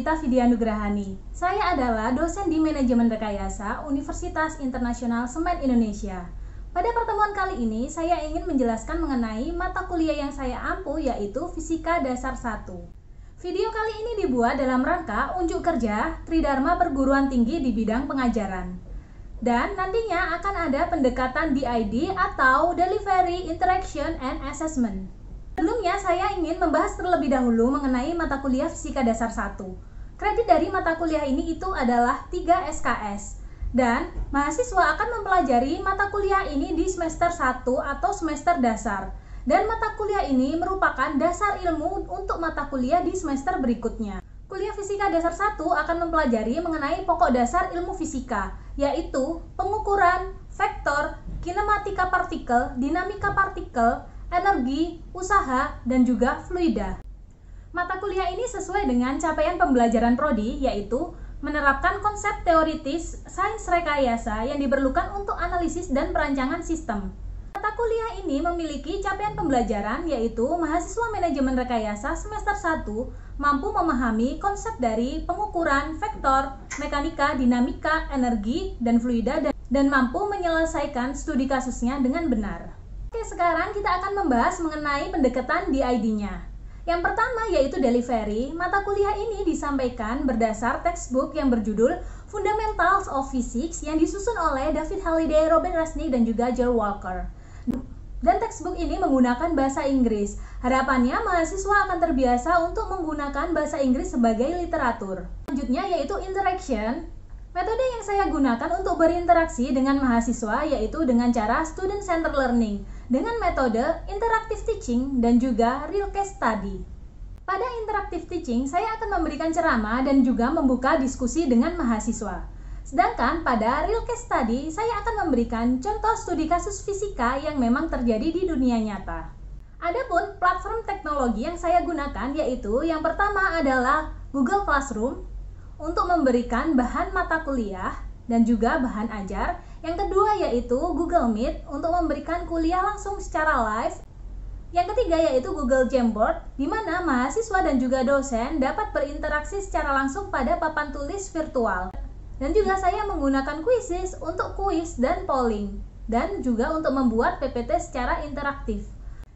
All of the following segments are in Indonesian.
Anita Vidyanugrahani. Saya adalah dosen di Manajemen Rekayasa Universitas Internasional Semen Indonesia. Pada pertemuan kali ini, saya ingin menjelaskan mengenai mata kuliah yang saya ampu, yaitu Fisika Dasar 1. Video kali ini dibuat dalam rangka unjuk kerja Tridharma Perguruan Tinggi di bidang pengajaran. Dan nantinya akan ada pendekatan DID atau Delivery, Interaction, and Assessment. Sebelumnya, saya ingin membahas terlebih dahulu mengenai mata kuliah Fisika Dasar 1. Kredit dari mata kuliah ini itu adalah 3 SKS. Dan mahasiswa akan mempelajari mata kuliah ini di semester 1 atau semester dasar. Dan mata kuliah ini merupakan dasar ilmu untuk mata kuliah di semester berikutnya. Kuliah Fisika Dasar 1 akan mempelajari mengenai pokok dasar ilmu fisika, yaitu pengukuran, vektor, kinematika partikel, dinamika partikel, energi, usaha, dan juga fluida. Mata kuliah ini sesuai dengan capaian pembelajaran prodi, yaitu menerapkan konsep teoritis sains rekayasa yang diperlukan untuk analisis dan perancangan sistem. Mata kuliah ini memiliki capaian pembelajaran, yaitu mahasiswa manajemen rekayasa semester 1 mampu memahami konsep dari pengukuran, vektor, mekanika, dinamika, energi, dan fluida, dan mampu menyelesaikan studi kasusnya dengan benar. Oke, sekarang kita akan membahas mengenai pendekatan DID-nya. Yang pertama yaitu delivery. Mata kuliah ini disampaikan berdasar textbook yang berjudul Fundamentals of Physics yang disusun oleh David Halliday, Robert Resnick, dan juga Joel Walker. Dan textbook ini menggunakan bahasa Inggris. Harapannya mahasiswa akan terbiasa untuk menggunakan bahasa Inggris sebagai literatur. Selanjutnya yaitu interaction. Metode yang saya gunakan untuk berinteraksi dengan mahasiswa yaitu dengan cara student-centered learning, dengan metode interactive teaching dan juga real case study. Pada interactive teaching, saya akan memberikan ceramah dan juga membuka diskusi dengan mahasiswa. Sedangkan pada real case study, saya akan memberikan contoh studi kasus fisika yang memang terjadi di dunia nyata. Adapun platform teknologi yang saya gunakan yaitu yang pertama adalah Google Classroom untuk memberikan bahan mata kuliah dan juga bahan ajar. Yang kedua yaitu Google Meet untuk memberikan kuliah langsung secara live. Yang ketiga yaitu Google Jamboard, di mana mahasiswa dan juga dosen dapat berinteraksi secara langsung pada papan tulis virtual. Dan juga saya menggunakan Quizzes untuk kuis dan polling, dan juga untuk membuat PPT secara interaktif.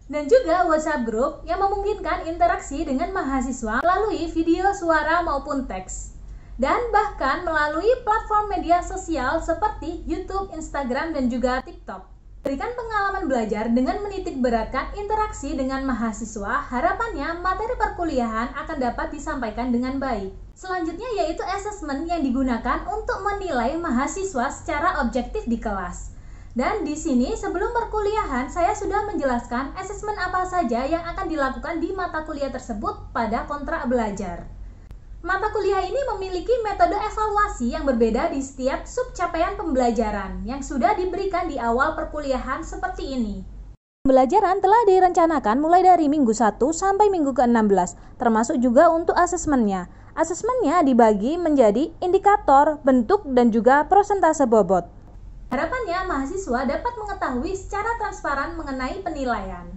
Dan juga WhatsApp Group yang memungkinkan interaksi dengan mahasiswa melalui video, suara, maupun teks. Dan bahkan melalui platform media sosial seperti YouTube, Instagram, dan juga TikTok. Berikan pengalaman belajar dengan menitik beratkan interaksi dengan mahasiswa, harapannya materi perkuliahan akan dapat disampaikan dengan baik. Selanjutnya yaitu assessment yang digunakan untuk menilai mahasiswa secara objektif di kelas. Dan di sini sebelum perkuliahan saya sudah menjelaskan assessment apa saja yang akan dilakukan di mata kuliah tersebut pada kontrak belajar. Mata kuliah ini memiliki metode evaluasi yang berbeda di setiap sub capaian pembelajaran yang sudah diberikan di awal perkuliahan seperti ini. Pembelajaran telah direncanakan mulai dari minggu 1 sampai minggu ke-16, termasuk juga untuk asesmennya. Asesmennya dibagi menjadi indikator, bentuk, dan juga prosentase bobot. Harapannya mahasiswa dapat mengetahui secara transparan mengenai penilaian.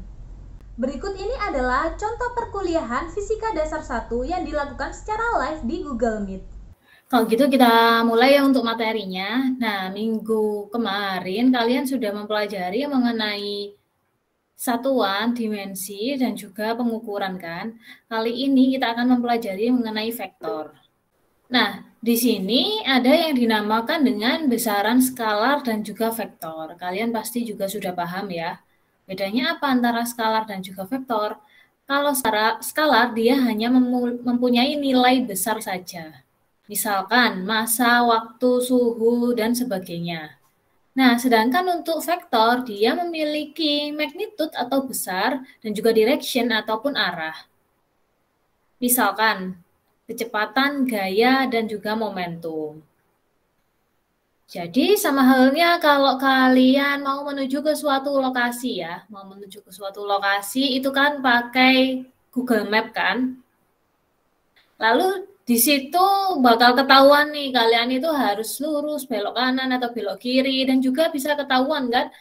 Berikut ini adalah contoh perkuliahan Fisika Dasar 1 yang dilakukan secara live di Google Meet. Kalau gitu kita mulai ya untuk materinya. Nah, minggu kemarin kalian sudah mempelajari mengenai satuan, dimensi, dan juga pengukuran kan. Kali ini kita akan mempelajari mengenai vektor. Nah, di sini ada yang dinamakan dengan besaran skalar dan juga vektor. Kalian pasti juga sudah paham ya. Bedanya apa antara skalar dan juga vektor? Kalau skalar dia hanya mempunyai nilai besar saja. Misalkan massa, waktu, suhu, dan sebagainya. Nah, sedangkan untuk vektor dia memiliki magnitude atau besar dan juga direction ataupun arah. Misalkan kecepatan, gaya, dan juga momentum. Jadi sama halnya kalau kalian mau menuju ke suatu lokasi ya, itu kan pakai Google Map kan. Lalu di situ bakal ketahuan nih kalian itu harus lurus, belok kanan atau belok kiri, dan juga bisa ketahuan kan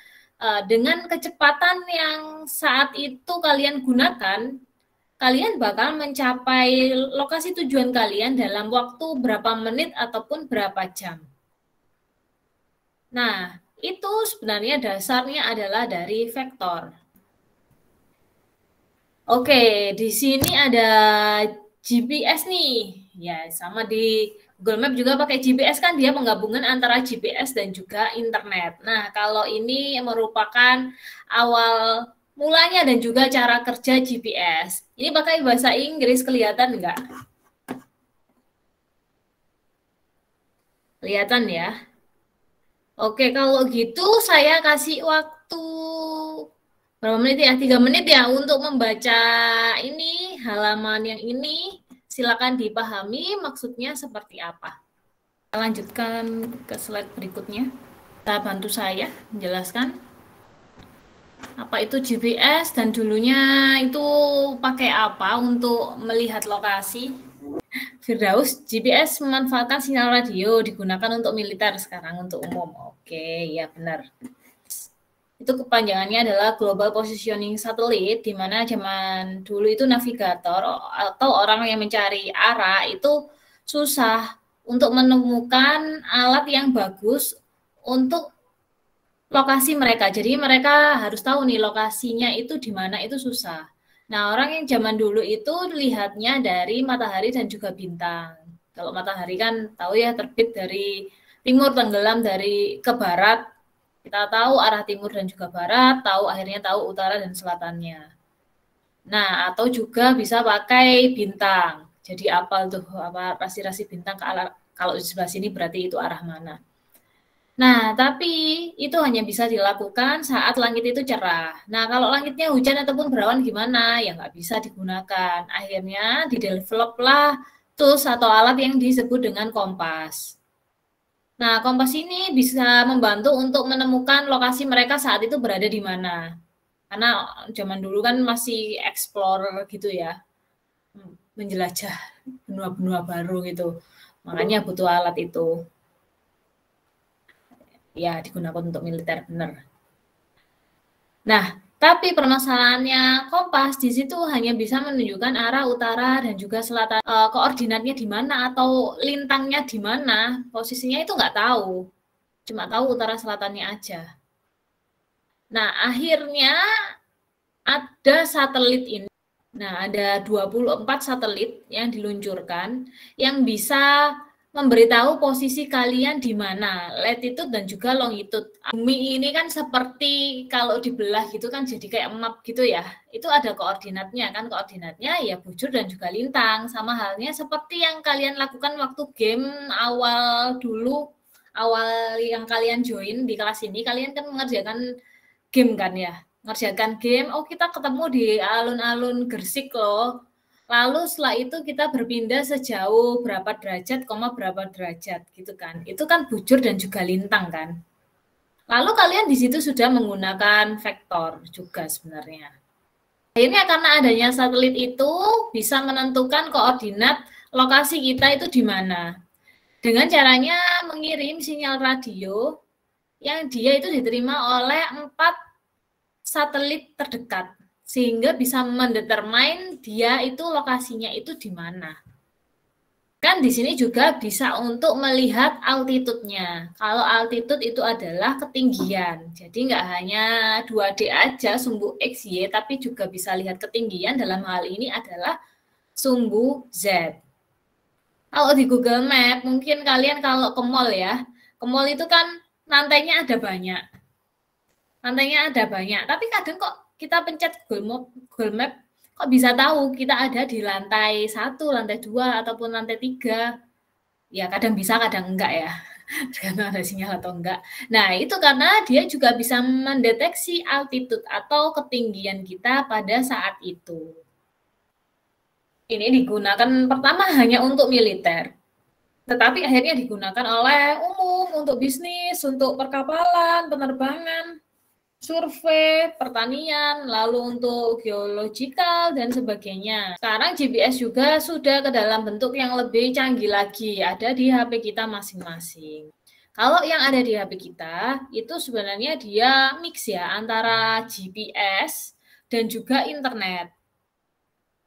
dengan kecepatan yang saat itu kalian gunakan, kalian bakal mencapai lokasi tujuan kalian dalam waktu berapa menit ataupun berapa jam. Nah, itu sebenarnya dasarnya adalah dari vektor. Oke, di sini ada GPS nih. Ya, sama di Google Map juga pakai GPS kan, dia penggabungan antara GPS dan juga internet. Nah, kalau ini merupakan awal mulanya dan juga cara kerja GPS. Ini pakai bahasa Inggris, kelihatan nggak? Kelihatan ya? Oke, kalau gitu saya kasih waktu berapa menit ya? 3 menit ya untuk membaca ini, halaman yang ini. Silakan dipahami maksudnya seperti apa. Kita lanjutkan ke slide berikutnya. Kita bantu saya menjelaskan apa itu GPS dan dulunya itu pakai apa untuk melihat lokasi. Firdaus, GPS memanfaatkan sinyal radio digunakan untuk militer, sekarang untuk umum. Oke, ya benar. Itu kepanjangannya adalah Global Positioning Satellite, di mana zaman dulu itu navigator atau orang yang mencari arah itu susah untuk menemukan alat yang bagus untuk lokasi mereka. Jadi mereka harus tahu nih lokasinya itu di mana, itu susah. Nah, orang yang zaman dulu itu lihatnya dari matahari dan juga bintang. Kalau matahari kan tahu ya terbit dari timur, tenggelam dari ke barat. Kita tahu arah timur dan juga barat, akhirnya tahu utara dan selatannya. Nah, atau juga bisa pakai bintang. Jadi apal tuh apa rasi-rasi bintang ke arah, kalau di sebelah sini berarti itu arah mana. Nah, tapi itu hanya bisa dilakukan saat langit itu cerah. Nah, kalau langitnya hujan ataupun berawan gimana? Ya nggak bisa digunakan. Akhirnya dideveloplah tools atau alat yang disebut dengan kompas. Nah, kompas ini bisa membantu untuk menemukan lokasi mereka saat itu berada di mana. Karena zaman dulu kan masih explore gitu ya, menjelajah benua-benua baru gitu. Makanya butuh alat itu. Ya, digunakan untuk militer, benar. Nah, tapi permasalahannya kompas di situ hanya bisa menunjukkan arah utara dan juga selatan. Koordinatnya di mana atau lintangnya di mana, posisinya itu nggak tahu. Cuma tahu utara selatannya aja. Nah, akhirnya ada satelit ini. Nah, ada 24 satelit yang diluncurkan yang bisa memberitahu posisi kalian di mana, latitude dan juga longitude. Bumi ini kan seperti kalau dibelah gitu kan jadi kayak map gitu ya. Itu ada koordinatnya kan, koordinatnya ya bujur dan juga lintang. Sama halnya seperti yang kalian lakukan waktu game awal dulu, awal yang kalian join di kelas ini, kalian kan mengerjakan game kan ya. Ngerjakan game, oh kita ketemu di alun-alun Gresik loh. Lalu setelah itu kita berpindah sejauh berapa derajat, berapa derajat gitu kan. Itu kan bujur dan juga lintang kan. Lalu kalian di situ sudah menggunakan vektor juga sebenarnya. Akhirnya karena adanya satelit itu bisa menentukan koordinat lokasi kita itu di mana. Dengan caranya mengirim sinyal radio yang dia itu diterima oleh 4 satelit terdekat. Sehingga bisa mendetermine dia itu lokasinya itu di mana. Kan di sini juga bisa untuk melihat altitude-nya. Kalau altitude itu adalah ketinggian. Jadi nggak hanya 2D aja sumbu X, Y, tapi juga bisa lihat ketinggian, dalam hal ini adalah sumbu Z. Kalau di Google Map, mungkin kalian kalau ke mall ya, ke mall itu kan lantainya ada banyak. Tapi kadang kok kita pencet Google Map kok bisa tahu kita ada di lantai 1, lantai 2, ataupun lantai 3. Ya kadang bisa, kadang enggak ya. Tergantung ada sinyal atau enggak. Nah, itu karena dia juga bisa mendeteksi altitude atau ketinggian kita pada saat itu. Ini digunakan pertama hanya untuk militer. Tetapi akhirnya digunakan oleh umum, untuk bisnis, untuk perkapalan, penerbangan, survei, pertanian, lalu untuk geological, dan sebagainya. Sekarang GPS juga sudah ke dalam bentuk yang lebih canggih lagi, ada di HP kita masing-masing. Kalau yang ada di HP kita, itu sebenarnya dia mix ya, antara GPS dan juga internet.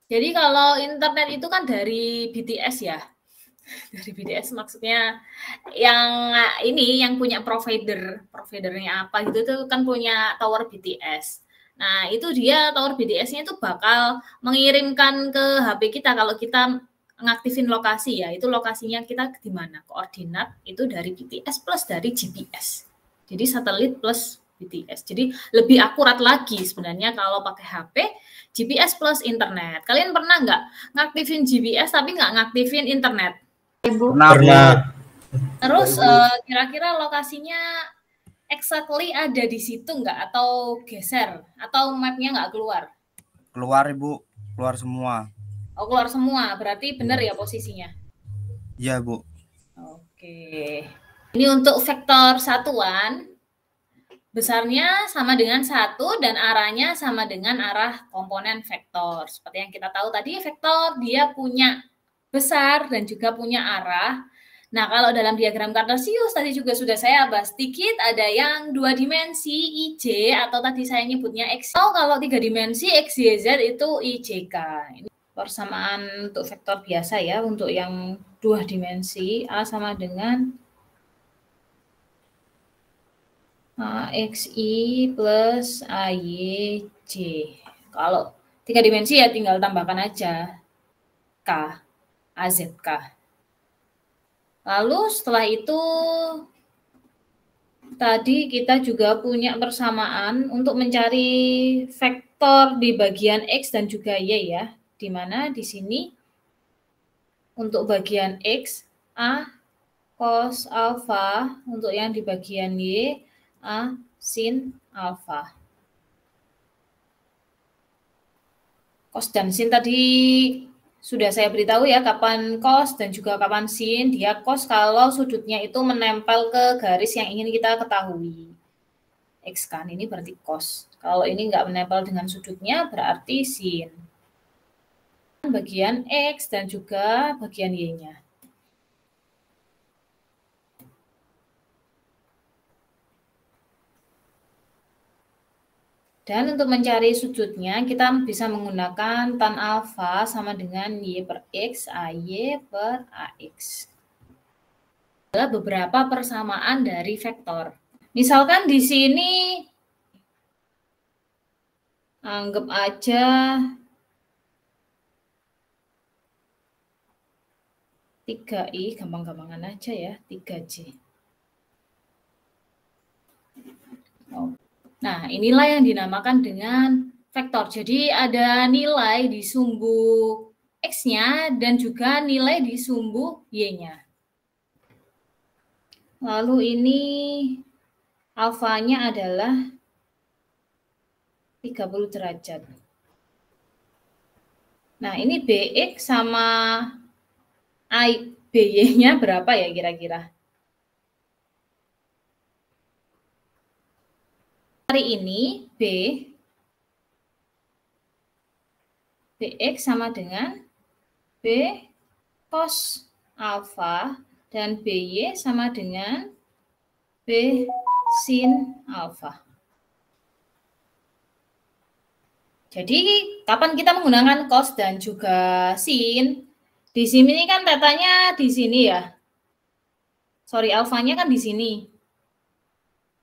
Jadi kalau internet itu kan dari BTS ya. Dari BTS maksudnya yang ini yang punya providernya apa gitu tuh kan punya tower BTS. Nah, itu dia tower BTS-nya itu bakal mengirimkan ke HP kita kalau kita ngaktifin lokasi ya. Itu lokasinya kita di mana? Koordinat itu dari BTS plus dari GPS. Jadi satelit plus BTS. Jadi lebih akurat lagi sebenarnya kalau pakai HP GPS plus internet. Kalian pernah nggak ngaktifin GPS tapi nggak ngaktifin internet? Pernah. Terus kira-kira lokasinya exactly ada di situ nggak? Atau geser? Atau mapnya nggak keluar? Keluar Ibu, keluar semua. Oh, keluar semua, berarti benar ya posisinya? Iya Bu. Oke. Ini untuk vektor satuan, besarnya sama dengan 1 dan arahnya sama dengan arah komponen vektor. Seperti yang kita tahu tadi, vektor dia punya besar dan juga punya arah. Nah, kalau dalam diagram Cartesius tadi juga sudah saya bahas sedikit, ada yang 2 dimensi IJ atau tadi saya nyebutnya X. Kalau 3 dimensi X, Y, Z itu IJK. Ini persamaan untuk vektor biasa ya, untuk yang 2 dimensi A sama dengan AXI plus AYJ. Kalau 3 dimensi ya tinggal tambahkan aja K, AZK. Lalu setelah itu tadi kita juga punya persamaan untuk mencari vektor di bagian X dan juga Y ya. Di mana di sini untuk bagian X A cos alfa, untuk yang di bagian Y A sin alfa. Cos dan sin tadi sudah saya beritahu ya kapan cos dan juga kapan sin. Dia cos kalau sudutnya itu menempel ke garis yang ingin kita ketahui. X kan ini berarti cos. Kalau ini nggak menempel dengan sudutnya berarti sin. Bagian X dan juga bagian Y-nya. Dan untuk mencari sudutnya, kita bisa menggunakan tan alfa sama dengan Y per X, AY per AX. Adalah beberapa persamaan dari vektor. Misalkan di sini, anggap aja tiga I, gampang-gampangan aja ya, 3J. Nah, inilah yang dinamakan dengan vektor. Jadi ada nilai di sumbu X-nya dan juga nilai di sumbu Y-nya. Lalu ini alfanya adalah 30 derajat. Nah, ini BX sama BY-nya berapa ya kira-kira? Hari ini BX sama dengan B cos alfa dan BY sama dengan B sin alfa. Jadi kapan kita menggunakan cos dan juga sin? Di sini kan tetanya di sini ya. Sorry, alfanya kan di sini.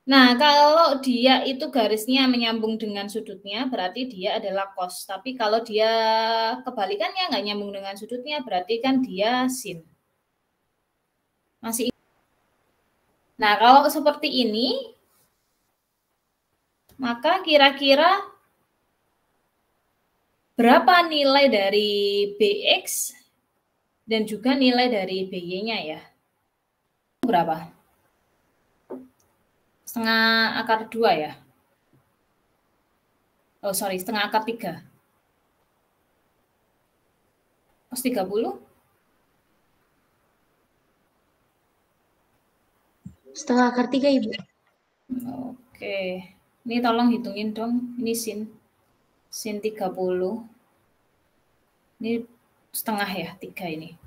Nah, kalau dia itu garisnya menyambung dengan sudutnya, berarti dia adalah cos. Tapi kalau dia kebalikannya nggak nyambung dengan sudutnya, berarti kan dia sin. Masih. Nah, kalau seperti ini, maka kira-kira berapa nilai dari BX dan juga nilai dari BY-nya ya? Berapa? Setengah akar 2 ya? Oh, sorry, setengah akar 3. Cos 30? Setengah akar 3, Ibu. Oke. Ini tolong hitungin dong. Ini sin 30. Ini setengah ya, 3 ini.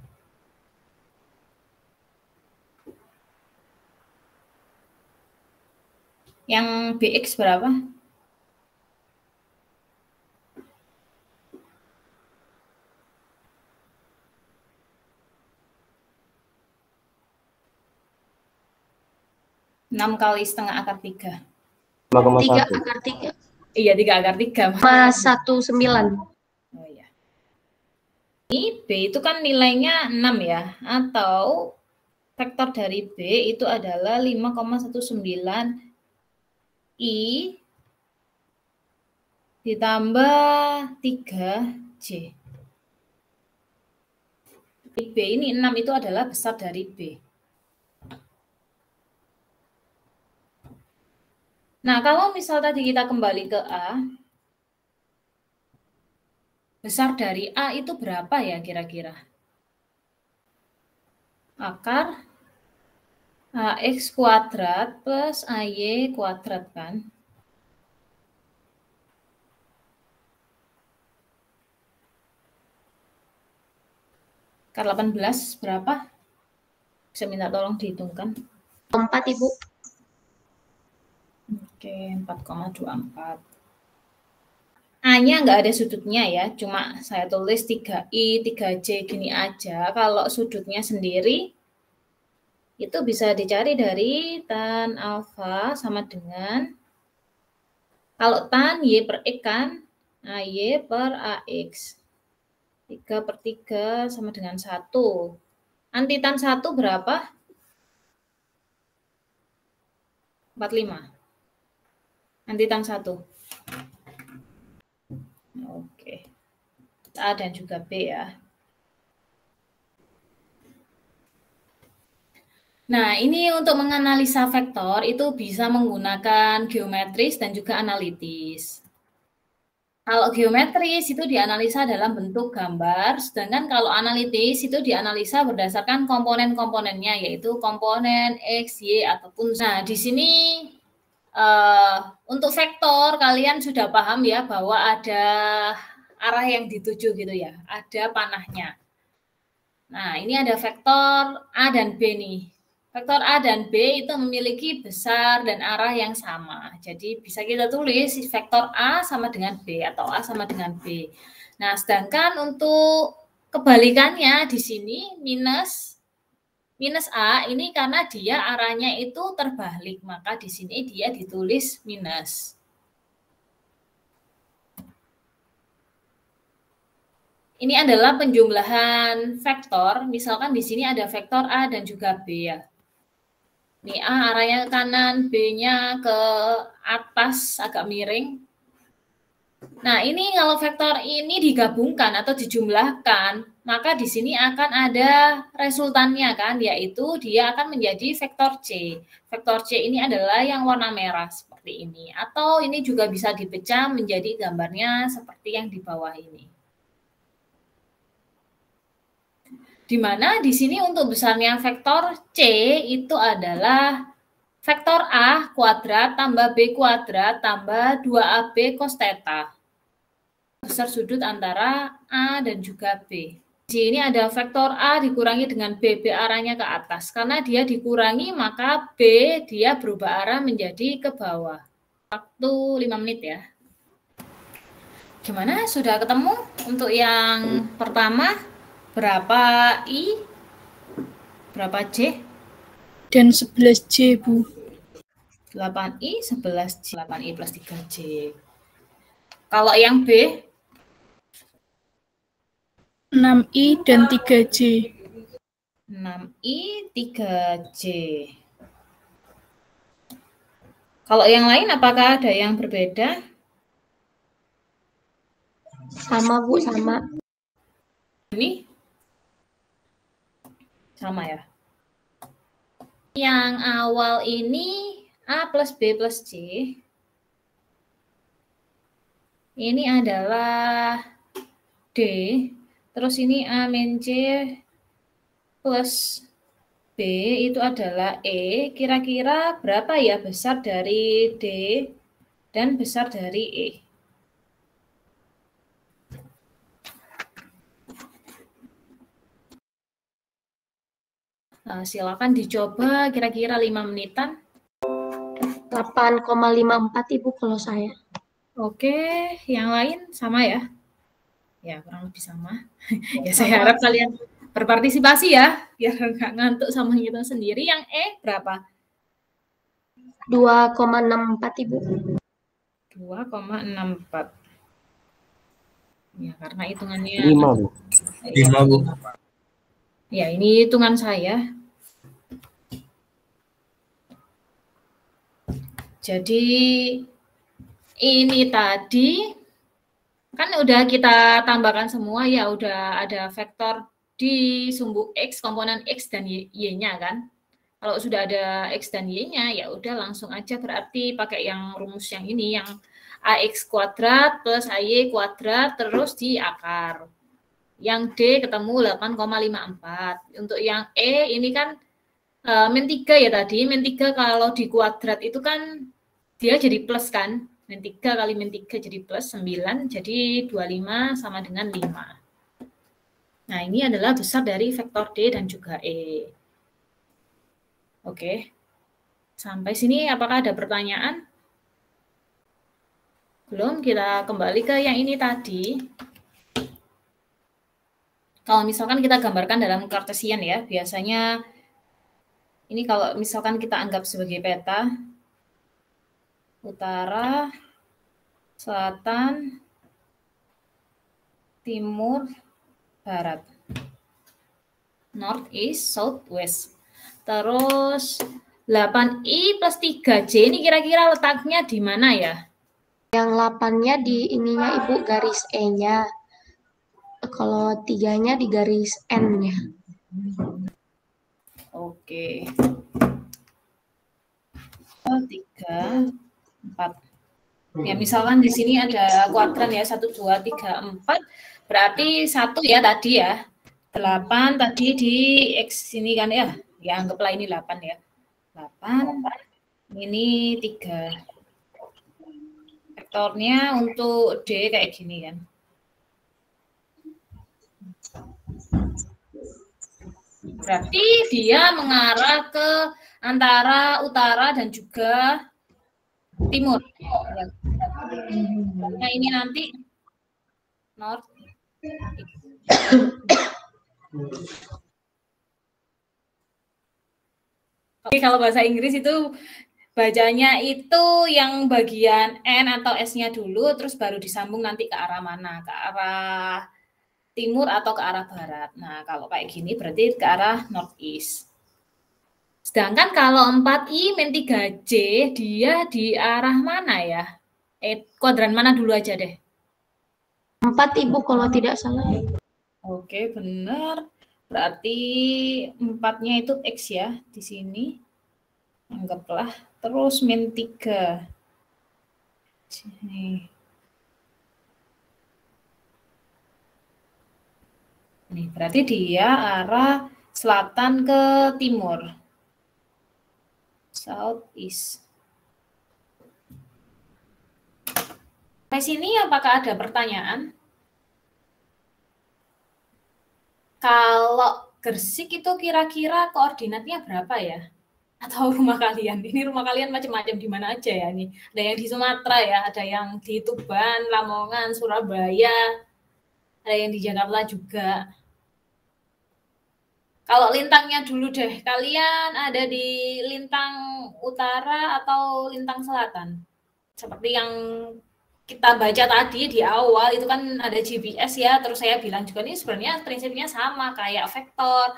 Yang BX berapa? 6 kali setengah akar 3. 3 akar 3. Iya, 3 akar 3. Mas 19. Oh iya. Ini B itu kan nilainya 6 ya. Atau vektor dari B itu adalah 5,19 I ditambah 3J. B ini 6 itu adalah besar dari B. Nah, kalau misal tadi kita kembali ke A, besar dari A itu berapa ya kira-kira? Akar AX kuadrat plus AY kuadrat kan? Akar 18 berapa? Bisa minta tolong dihitungkan. 4, Ibu. Oke, 4,24. A-nya nggak ada sudutnya ya, cuma saya tulis 3I, 3J gini aja. Kalau sudutnya sendiri, itu bisa dicari dari tan alfa sama dengan, kalau tan Y per X kan, AY per AX. 3/3 sama dengan 1. Antitan 1 berapa? 45. Antitan 1. Oke. A dan juga B ya. Nah, ini untuk menganalisa vektor itu bisa menggunakan geometris dan juga analitis. Kalau geometris itu dianalisa dalam bentuk gambar, sedangkan kalau analitis itu dianalisa berdasarkan komponen-komponennya, yaitu komponen X, Y, ataupun. Nah, di sini untuk vektor kalian sudah paham ya bahwa ada arah yang dituju gitu ya, ada panahnya. Nah, ini ada vektor A dan B nih. Vektor A dan B itu memiliki besar dan arah yang sama. Jadi bisa kita tulis vektor A sama dengan B atau A sama dengan B. Nah, sedangkan untuk kebalikannya di sini minus A ini karena dia arahnya itu terbalik, maka di sini dia ditulis minus. Ini adalah penjumlahan vektor. Misalkan di sini ada vektor A dan juga B ya. Ini A arahnya ke kanan, B-nya ke atas agak miring. Nah, ini kalau vektor ini digabungkan atau dijumlahkan, maka di sini akan ada resultannya kan, yaitu dia akan menjadi vektor C. Vektor C ini adalah yang warna merah seperti ini. Atau ini juga bisa dipecah menjadi gambarnya seperti yang di bawah ini. Di mana di sini untuk besarnya vektor C itu adalah vektor A kuadrat tambah B kuadrat tambah 2AB cos theta. Besar sudut antara A dan juga B. Di sini ada vektor A dikurangi dengan B, B arahnya ke atas. Karena dia dikurangi maka B dia berubah arah menjadi ke bawah. Waktu 5 menit ya. Gimana? Sudah ketemu untuk yang pertama? Berapa I? Berapa J? Dan 11J, Bu. 8I, 11J. 8I plus 3J. Kalau yang B? 6I dan 3J. 6I, 3J. Kalau yang lain apakah ada yang berbeda? Sama, Bu, sama. Ini? Sama ya. Yang awal ini A plus B plus C. Ini adalah D. Terus ini A min C plus B itu adalah E. Kira-kira berapa ya besar dari D dan besar dari E? Nah, silakan dicoba kira-kira 5 menitan. 8,54 Ibu kalau saya. Oke, yang lain sama ya? Ya, kurang lebih sama. Ya, saya harap kalian berpartisipasi ya, biar nggak ngantuk sama ngitung sendiri. Yang E berapa? 2,64 Ibu. 2,64. Ya, karena hitungannya 5, Bu. 5, Bu. ya ini hitungan saya. Jadi ini tadi kan udah kita tambahkan semua ya, udah ada vektor di sumbu X, komponen X dan Y-nya kan. Kalau sudah ada X dan Y-nya ya udah langsung aja berarti pakai yang rumus yang ini, yang AX kuadrat plus AY kuadrat terus di akar. Yang D ketemu 8,54. Untuk yang E ini kan min 3 ya tadi. Min 3 kalau di kuadrat itu kan dia jadi plus kan. Min 3 kali min 3 jadi plus 9, jadi 25 sama dengan 5. Nah, ini adalah besar dari vektor D dan juga E. Oke. Sampai sini apakah ada pertanyaan? Belum, kita kembali ke yang ini tadi. Kalau misalkan kita gambarkan dalam Cartesian ya, biasanya ini kalau misalkan kita anggap sebagai peta, utara, selatan, timur, barat. North, east, south, west. Terus 8I plus 3J ini kira-kira letaknya di mana ya? Yang 8-nya di ininya Ibu garis E-nya. Kalau 3-nya di garis N-nya. Oke. 3, 4. Ya, misalkan di sini ada kuadran ya, 1, 2, 3, 4. Berarti 1 ya tadi ya. 8 tadi di X sini kan ya. Ya, anggaplah ini 8 ya. 8. Ini 3. Vektornya untuk D kayak gini kan. Berarti dia mengarah ke antara utara dan juga timur. Nah, ini nanti north. Oke, kalau bahasa Inggris itu bacanya itu yang bagian N atau S-nya dulu, terus baru disambung nanti ke arah mana? Ke arah timur atau ke arah barat. Nah, kalau kayak gini berarti ke arah northeast. Sedangkan kalau 4I min 3J, dia di arah mana ya? Kuadran mana dulu aja deh? 4 Ibu kalau tidak salah. Oke, benar. Berarti 4-nya itu X ya, di sini. Anggaplah. Terus min 3. Sini. Nih, berarti dia arah selatan ke timur. South east. Sampai sini apakah ada pertanyaan? Kalau Gersik itu kira-kira koordinatnya berapa ya? Atau rumah kalian? Ini rumah kalian macam-macam di mana aja ya? Nih, ada yang di Sumatera ya, ada yang di Tuban, Lamongan, Surabaya, ada yang di Jakarta juga. Kalau lintangnya dulu deh, kalian ada di lintang utara atau lintang selatan? Seperti yang kita baca tadi di awal itu kan ada GPS ya, terus saya bilang juga nih sebenarnya prinsipnya sama kayak vektor.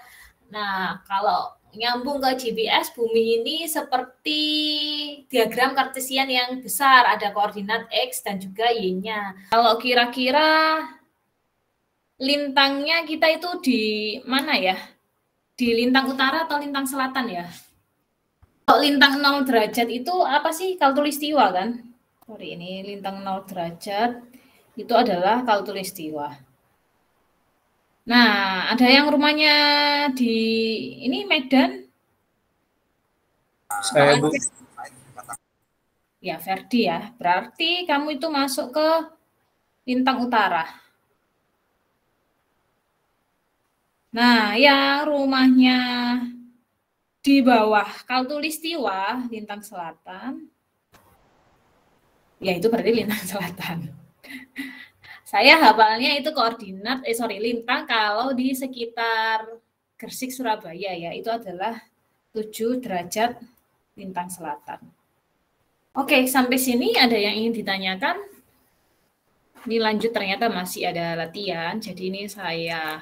Nah, kalau nyambung ke GPS, bumi ini seperti diagram Cartesian yang besar, ada koordinat X dan juga Y-nya. Kalau kira-kira lintangnya kita itu di mana ya? Di lintang utara atau lintang selatan ya? Kalau lintang 0 derajat itu apa sih? Khatulistiwa kan? Sorry, ini lintang 0 derajat itu adalah khatulistiwa. Nah, ada yang rumahnya di ini Medan? Saya, Bu. Ya, Ferdi ya. Berarti kamu itu masuk ke lintang utara. Nah, yang rumahnya di bawah khatulistiwa, lintang selatan, ya itu berarti lintang selatan. Saya hafalnya itu koordinat, lintang kalau di sekitar Gersik, Surabaya ya, itu adalah 7 derajat lintang selatan. Oke, sampai sini ada yang ingin ditanyakan? Ini lanjut, ternyata masih ada latihan. Jadi ini saya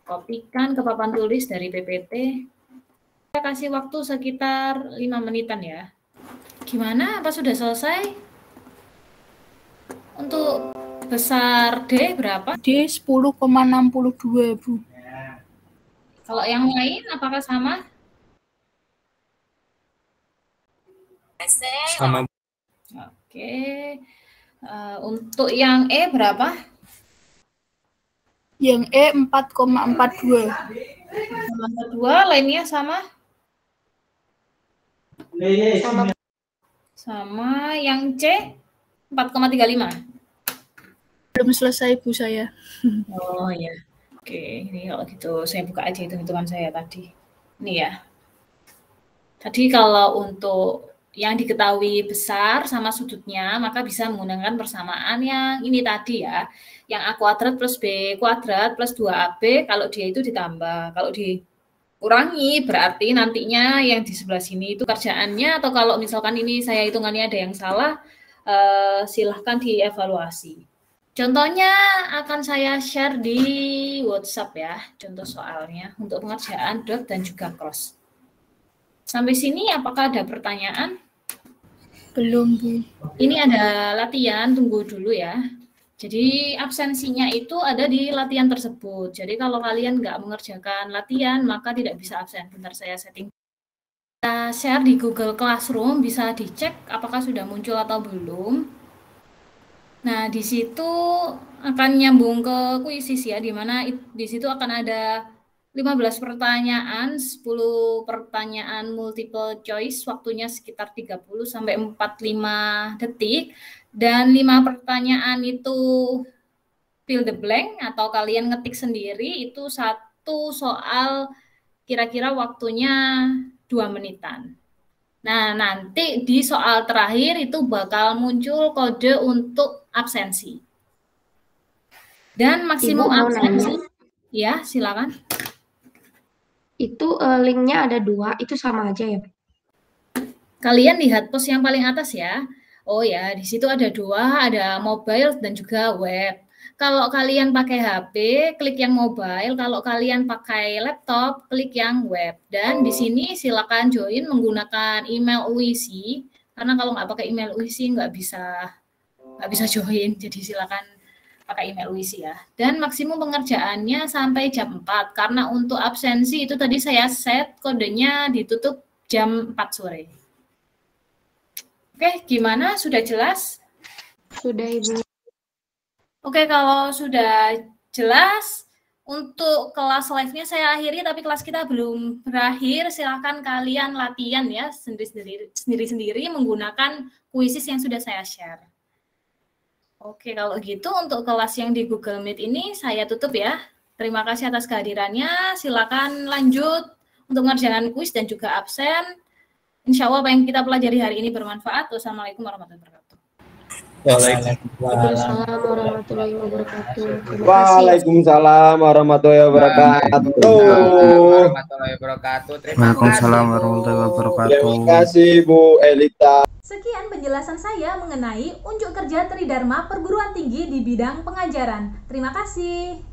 kopikan ke papan tulis dari PPT. Saya kasih waktu sekitar 5 menitan ya. Gimana? Apa sudah selesai? Untuk besar D berapa? D 10,62, Bu. Kalau yang lain apakah sama? Sama. Oke. Untuk yang E berapa? Yang E 4,42. 2, lainnya sama? Sama. Sama. Yang C 4,35. Belum selesai, Bu, saya. Oh ya. Oke, ini kalau gitu saya buka aja hitung-hitungan saya tadi. Ini ya. Tadi kalau untuk yang diketahui besar sama sudutnya, maka bisa menggunakan persamaan yang ini tadi ya. Yang A kuadrat plus B kuadrat plus 2AB, kalau dia itu ditambah. Kalau dikurangi, berarti nantinya yang di sebelah sini itu kerjaannya, atau kalau misalkan ini saya hitungannya ada yang salah, silahkan dievaluasi. Contohnya akan saya share di WhatsApp ya, contoh soalnya untuk pengerjaan dot dan juga cross. Sampai sini apakah ada pertanyaan? Belum, Bu. Ini ada latihan, tunggu dulu ya. Jadi absensinya itu ada di latihan tersebut. Jadi kalau kalian nggak mengerjakan latihan, maka tidak bisa absen. Bentar saya setting. Kita share di Google Classroom, bisa dicek apakah sudah muncul atau belum. Nah, di situ akan nyambung ke kuisis ya, di mana di situ akan ada 15 pertanyaan, 10 pertanyaan multiple choice, waktunya sekitar 30 sampai 45 detik, dan 5 pertanyaan itu fill the blank atau kalian ngetik sendiri, itu satu soal kira-kira waktunya 2 menitan. Nah, nanti di soal terakhir itu bakal muncul kode untuk absensi. Dan maksimum Ibu mau absensi. nanya. Ya, silakan. Itu linknya ada 2, itu sama aja ya? Kalian lihat pos yang paling atas ya. Oh ya, di situ ada 2, ada mobile dan juga web. Kalau kalian pakai HP, klik yang mobile. Kalau kalian pakai laptop, klik yang web. Dan di sini silakan join menggunakan email UIC. Karena kalau nggak pakai email UIC nggak bisa join. Jadi silakan pakai email UIC ya. Dan maksimum pengerjaannya sampai jam 4. Karena untuk absensi itu tadi saya set kodenya ditutup jam 4 sore. Oke, gimana? Sudah jelas? Sudah, Ibu. Oke, kalau sudah jelas, untuk kelas live-nya saya akhiri, tapi kelas kita belum berakhir. Silahkan kalian latihan ya, sendiri-sendiri menggunakan kuisis yang sudah saya share. Oke, kalau gitu untuk kelas yang di Google Meet ini saya tutup ya. Terima kasih atas kehadirannya. Silakan lanjut untuk mengerjakan kuis dan juga absen. Insya Allah apa yang kita pelajari hari ini bermanfaat. Wassalamualaikum warahmatullahi wabarakatuh. Waalaikumsalam warahmatullahi wabarakatuh. Terima kasih. Waalaikumsalam warahmatullahi wabarakatuh. Waalaikumsalam warahmatullahi wabarakatuh. Terima kasih Bu Elita. Sekian penjelasan saya mengenai unjuk kerja Tridharma perguruan tinggi di bidang pengajaran. Terima kasih.